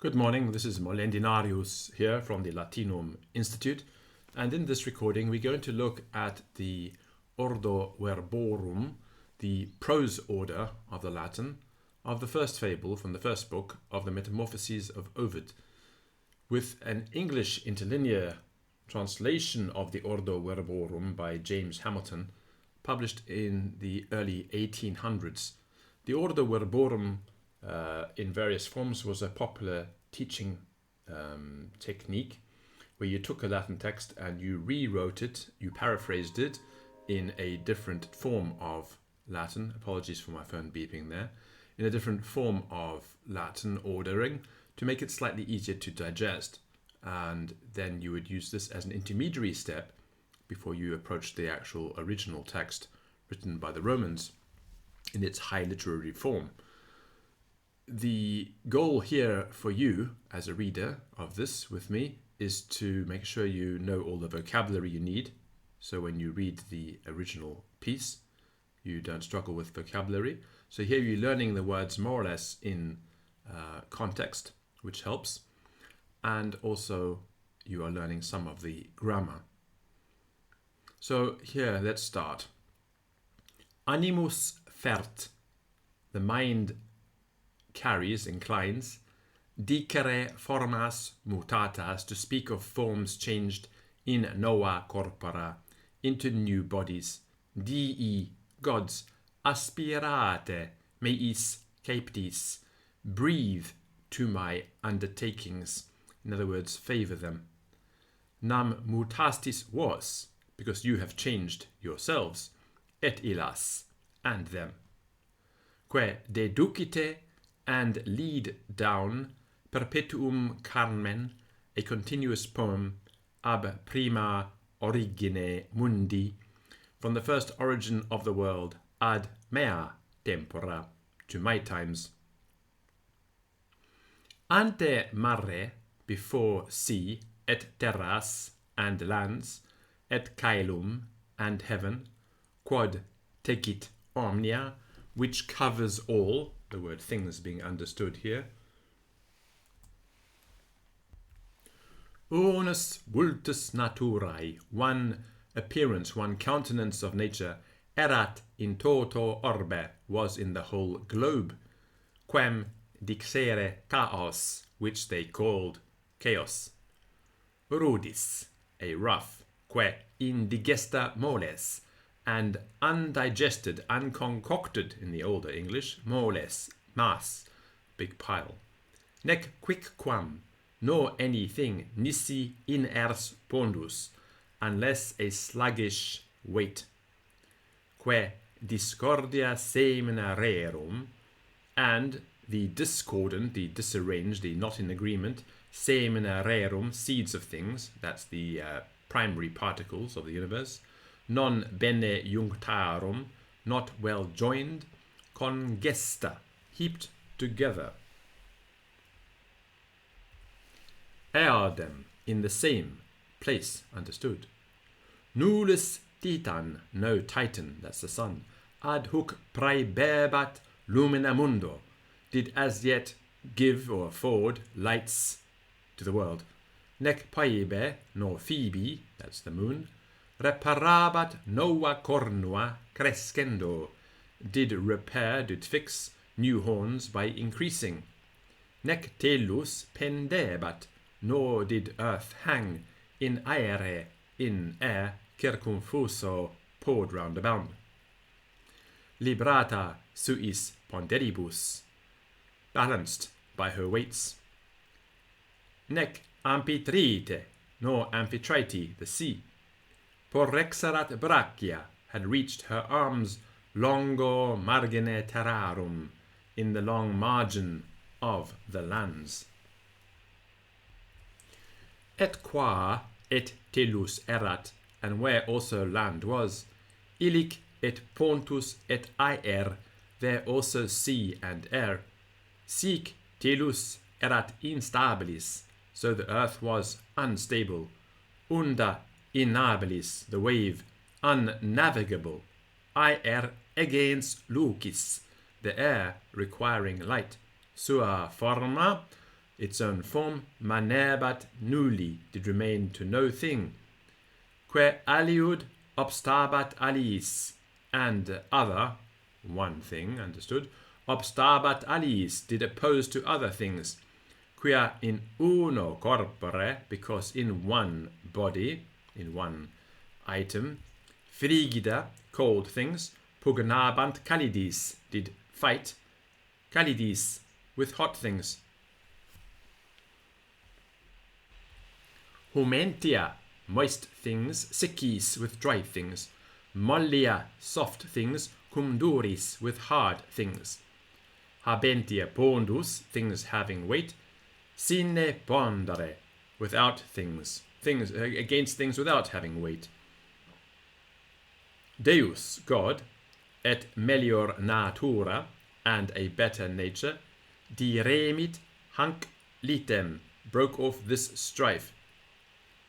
Good morning, this is Molendinarius here from the Latinum Institute, and in this recording we're going to look at the Ordo Verborum, the prose order of the Latin, of the first fable from the first book of the Metamorphoses of Ovid, with an English interlinear translation of the Ordo Verborum by James Hamilton, published in the early 1800s. The Ordo Verborum in various forms was a popular teaching technique where you took a Latin text and you rewrote it, you paraphrased it in a different form of Latin. Apologies for my phone beeping there. In a different form of Latin ordering to make it slightly easier to digest. And then you would use this as an intermediary step before you approach the actual original text written by the Romans in its high literary form. The goal here for you as a reader of this with me is to make sure you know all the vocabulary you need, so when you read the original piece you don't struggle with vocabulary. So here you're learning the words more or less in context, which helps, and also you are learning some of the grammar. So here, let's start. Animus fert, the mind carries, inclines, dicere formas mutatas, to speak of forms changed in nova corpora, into new bodies, dii, gods, aspirate, meis caeptis, breathe to my undertakings, in other words, favor them. Nam mutastis vos, because you have changed yourselves, et illas, and them. Que deducite, and lead down, perpetuum carmen, a continuous poem, ab prima origine mundi, from the first origin of the world, ad mea tempora, to my times. Ante mare, before sea, et terras, and lands, et caelum, and heaven, quod tecit omnia, which covers all, the word things being understood here. Unus vultus naturae, one appearance, one countenance of nature, erat in toto orbe, was in the whole globe, quem dixere chaos, which they called chaos. Rudis, a rough, que indigesta moles, and undigested, unconcocted in the older English, moles, mass, big pile. Nec quicquam, nor anything, nisi in ers pondus, unless a sluggish weight. Que discordia semina rerum, and the discordant, the disarranged, the not in agreement, semina rerum, seeds of things, that's the primary particles of the universe, non bene junctarum, not well joined, congesta, heaped together. Eadem, in the same place, understood. Nullis titan, no titan, that's the sun, ad hoc praebebat lumina mundo, did as yet give or afford lights to the world. Nec paebe, nor Phoebe, that's the moon, reparabat nova cornua crescendo, did repair, did fix new horns by increasing. Nec telus pendebat, nor did earth hang in aere, in air, circumfuso, poured round about. Librata suis ponderibus, balanced by her weights. Nec amphitrite, nor Amphitrite, the sea. Porrexerat brachia, had reached her arms longo margine terrarum, in the long margin of the lands. Et qua et telus erat, and where also land was, illic et pontus et aer, there also sea and air. Sic telus erat instabilis, so the earth was unstable. Unda inabilis, the wave, unnavigable. Aer against lucis, the air requiring light. Sua forma its own form, manebat nulli, did remain to no thing, que aliud obstabat aliis, and other, one thing, understood, obstabat aliis, did oppose to other things, quia in uno corpore, because in one body, in one item, frigida, cold things, pugnabant calidis, did fight, calidis, with hot things. Humentia, moist things, siccis, with dry things, mollia, soft things, cum duris, with hard things. Habentia pondus, things having weight, sine pondere, without things, things against things without having weight. Deus, God, et melior natura, and a better nature, diremit hanc litem, broke off this strife.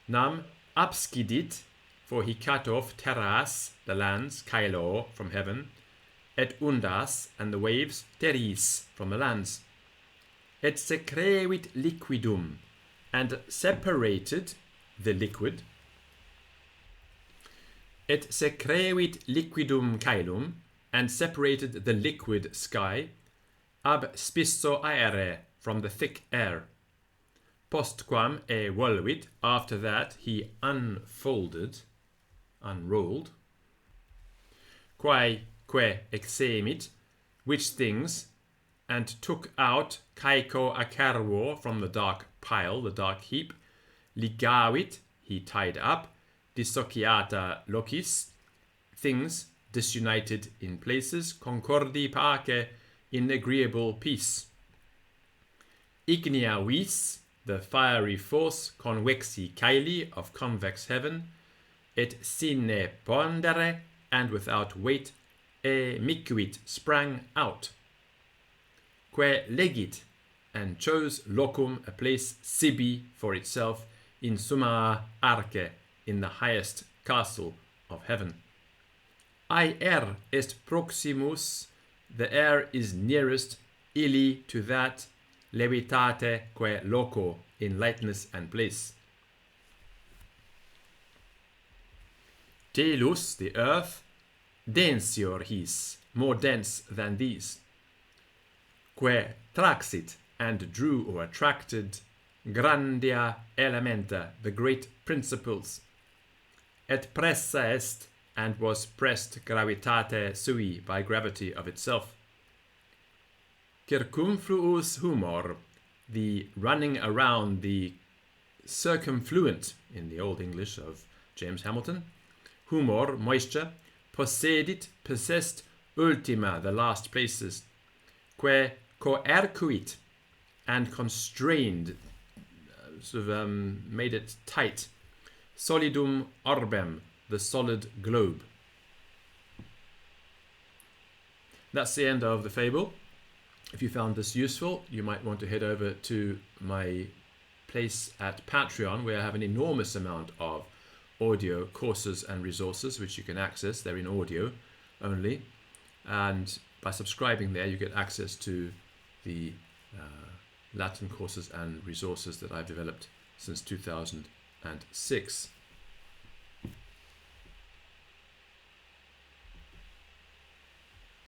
Nam abscidit, for he cut off terras, the lands, caelo, from heaven, et undas, and the waves, teris, from the lands. Et secrevit liquidum, and separated the liquid. Et secrevit liquidum caelum, and separated the liquid sky, ab spisso aere, from the thick air. Postquam e volvit, after that he unrolled, quae exemit, which things, and took out caeco acervo, from the dark pile, the dark heap, ligavit, he tied up, dissociata locis, things disunited in places, concordi pace, in agreeable peace. Ignea vis, the fiery force, convexi caeli, of convex heaven, et sine pondere, and without weight, emicuit, sprang out. Que legit, and chose locum, a place, sibi, for itself, in summa arche, in the highest castle of heaven. Aer est proximus, the air is nearest, illi, to that, levitate que loco, in lightness and place. Telus, the earth, densior his, more dense than these. Que traxit, and drew or attracted, grandia elementa, the great principles. Et pressa est, and was pressed gravitate sui, by gravity of itself. Circumfluus humor, the running around, the circumfluent, in the Old English of James Hamilton, humor, moisture, possedit, possessed, ultima, the last places, que coercuit, and constrained, made it tight, solidum orbem, the solid globe. That's the end of the fable. If you found this useful, you might want to head over to my place at Patreon, where I have an enormous amount of audio courses and resources which you can access. They're in audio only, and by subscribing there you get access to the Latin courses and resources that I've developed since 2006.